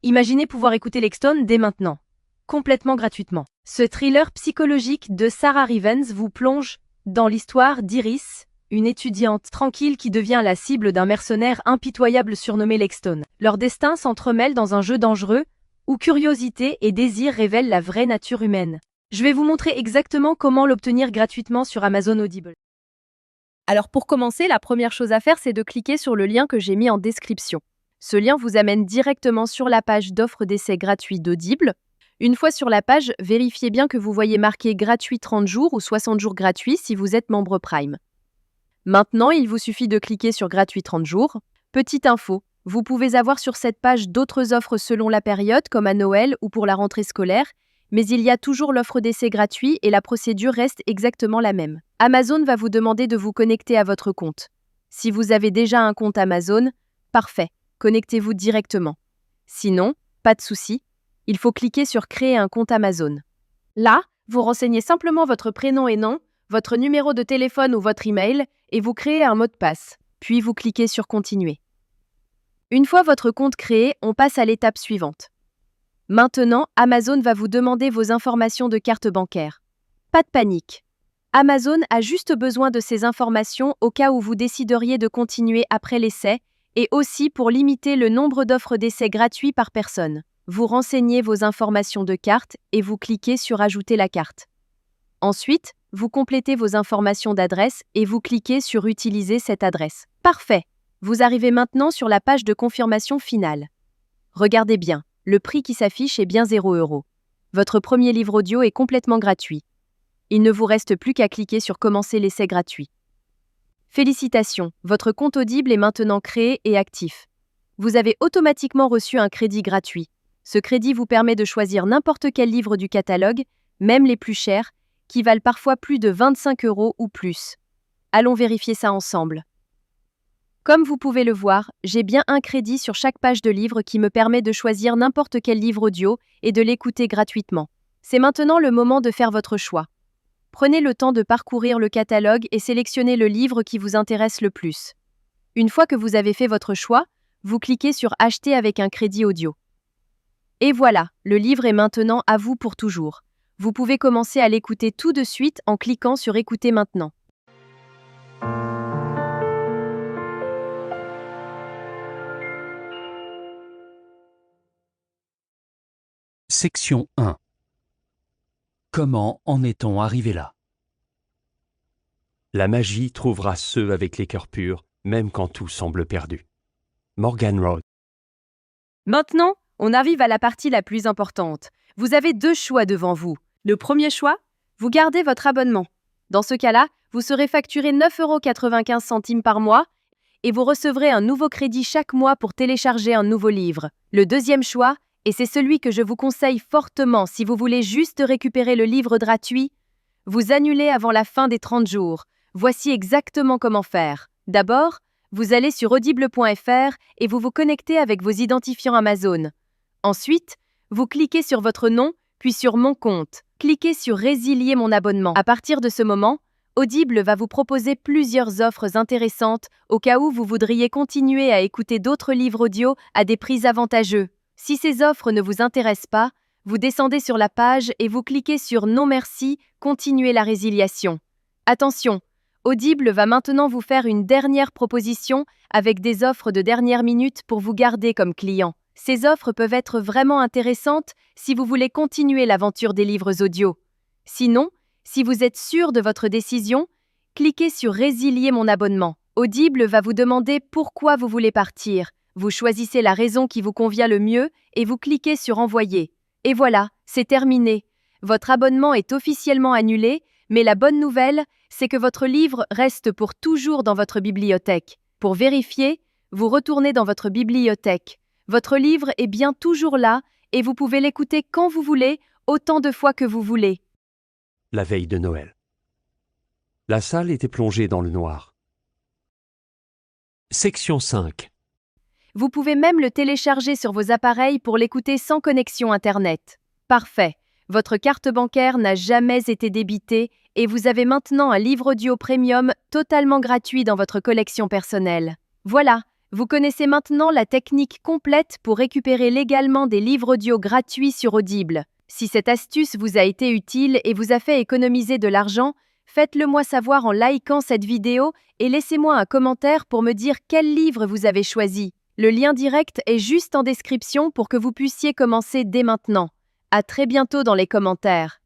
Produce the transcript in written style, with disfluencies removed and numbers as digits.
Imaginez pouvoir écouter Lexstone dès maintenant, complètement gratuitement. Ce thriller psychologique de Sarah Rivens vous plonge dans l'histoire d'Iris, une étudiante tranquille qui devient la cible d'un mercenaire impitoyable surnommé Lexstone. Leur destin s'entremêle dans un jeu dangereux où curiosité et désir révèlent la vraie nature humaine. Je vais vous montrer exactement comment l'obtenir gratuitement sur Amazon Audible. Alors pour commencer, la première chose à faire, c'est de cliquer sur le lien que j'ai mis en description. Ce lien vous amène directement sur la page d'offre d'essai gratuit d'Audible. Une fois sur la page, vérifiez bien que vous voyez marqué gratuit 30 jours ou 60 jours gratuits si vous êtes membre Prime. Maintenant, il vous suffit de cliquer sur gratuit 30 jours. Petite info, vous pouvez avoir sur cette page d'autres offres selon la période, comme à Noël ou pour la rentrée scolaire, mais il y a toujours l'offre d'essai gratuit et la procédure reste exactement la même. Amazon va vous demander de vous connecter à votre compte. Si vous avez déjà un compte Amazon, parfait, connectez-vous directement. Sinon, pas de souci, il faut cliquer sur Créer un compte Amazon. Là, vous renseignez simplement votre prénom et nom, votre numéro de téléphone ou votre email, et vous créez un mot de passe. Puis vous cliquez sur Continuer. Une fois votre compte créé, on passe à l'étape suivante. Maintenant, Amazon va vous demander vos informations de carte bancaire. Pas de panique. Amazon a juste besoin de ces informations au cas où vous décideriez de continuer après l'essai et aussi pour limiter le nombre d'offres d'essai gratuits par personne. Vous renseignez vos informations de carte et vous cliquez sur Ajouter la carte. Ensuite, vous complétez vos informations d'adresse et vous cliquez sur Utiliser cette adresse. Parfait. Vous arrivez maintenant sur la page de confirmation finale. Regardez bien. Le prix qui s'affiche est bien 0 €. Votre premier livre audio est complètement gratuit. Il ne vous reste plus qu'à cliquer sur Commencer l'essai gratuit. Félicitations, votre compte Audible est maintenant créé et actif. Vous avez automatiquement reçu un crédit gratuit. Ce crédit vous permet de choisir n'importe quel livre du catalogue, même les plus chers, qui valent parfois plus de 25 € ou plus. Allons vérifier ça ensemble. Comme vous pouvez le voir, j'ai bien un crédit sur chaque page de livre qui me permet de choisir n'importe quel livre audio et de l'écouter gratuitement. C'est maintenant le moment de faire votre choix. Prenez le temps de parcourir le catalogue et sélectionnez le livre qui vous intéresse le plus. Une fois que vous avez fait votre choix, vous cliquez sur Acheter avec un crédit audio. Et voilà, le livre est maintenant à vous pour toujours. Vous pouvez commencer à l'écouter tout de suite en cliquant sur Écouter maintenant. Section 1. Comment en est-on arrivé là? La magie trouvera ceux avec les cœurs purs, même quand tout semble perdu. Morgan Road. Maintenant, on arrive à la partie la plus importante. Vous avez deux choix devant vous. Le premier choix, vous gardez votre abonnement. Dans ce cas-là, vous serez facturé 9,95 € par mois et vous recevrez un nouveau crédit chaque mois pour télécharger un nouveau livre. Le deuxième choix, et c'est celui que je vous conseille fortement si vous voulez juste récupérer le livre gratuit, vous annulez avant la fin des 30 jours. Voici exactement comment faire. D'abord, vous allez sur audible.fr et vous vous connectez avec vos identifiants Amazon. Ensuite, vous cliquez sur votre nom, puis sur Mon compte. Cliquez sur Résilier mon abonnement. À partir de ce moment, Audible va vous proposer plusieurs offres intéressantes au cas où vous voudriez continuer à écouter d'autres livres audio à des prix avantageux. Si ces offres ne vous intéressent pas, vous descendez sur la page et vous cliquez sur Non merci, continuer la résiliation. Attention, Audible va maintenant vous faire une dernière proposition avec des offres de dernière minute pour vous garder comme client. Ces offres peuvent être vraiment intéressantes si vous voulez continuer l'aventure des livres audio. Sinon, si vous êtes sûr de votre décision, cliquez sur Résilier mon abonnement. Audible va vous demander pourquoi vous voulez partir. Vous choisissez la raison qui vous convient le mieux et vous cliquez sur Envoyer. Et voilà, c'est terminé. Votre abonnement est officiellement annulé, mais la bonne nouvelle, c'est que votre livre reste pour toujours dans votre bibliothèque. Pour vérifier, vous retournez dans votre bibliothèque. Votre livre est bien toujours là et vous pouvez l'écouter quand vous voulez, autant de fois que vous voulez. La veille de Noël. La salle était plongée dans le noir. Section 5. Vous pouvez même le télécharger sur vos appareils pour l'écouter sans connexion Internet. Parfait. Votre carte bancaire n'a jamais été débitée et vous avez maintenant un livre audio premium totalement gratuit dans votre collection personnelle. Voilà, Vous connaissez maintenant la technique complète pour récupérer légalement des livres audio gratuits sur Audible. Si cette astuce vous a été utile et vous a fait économiser de l'argent, faites-le moi savoir en likant cette vidéo et laissez-moi un commentaire pour me dire quel livre vous avez choisi. Le lien direct est juste en description pour que vous puissiez commencer dès maintenant. À très bientôt dans les commentaires.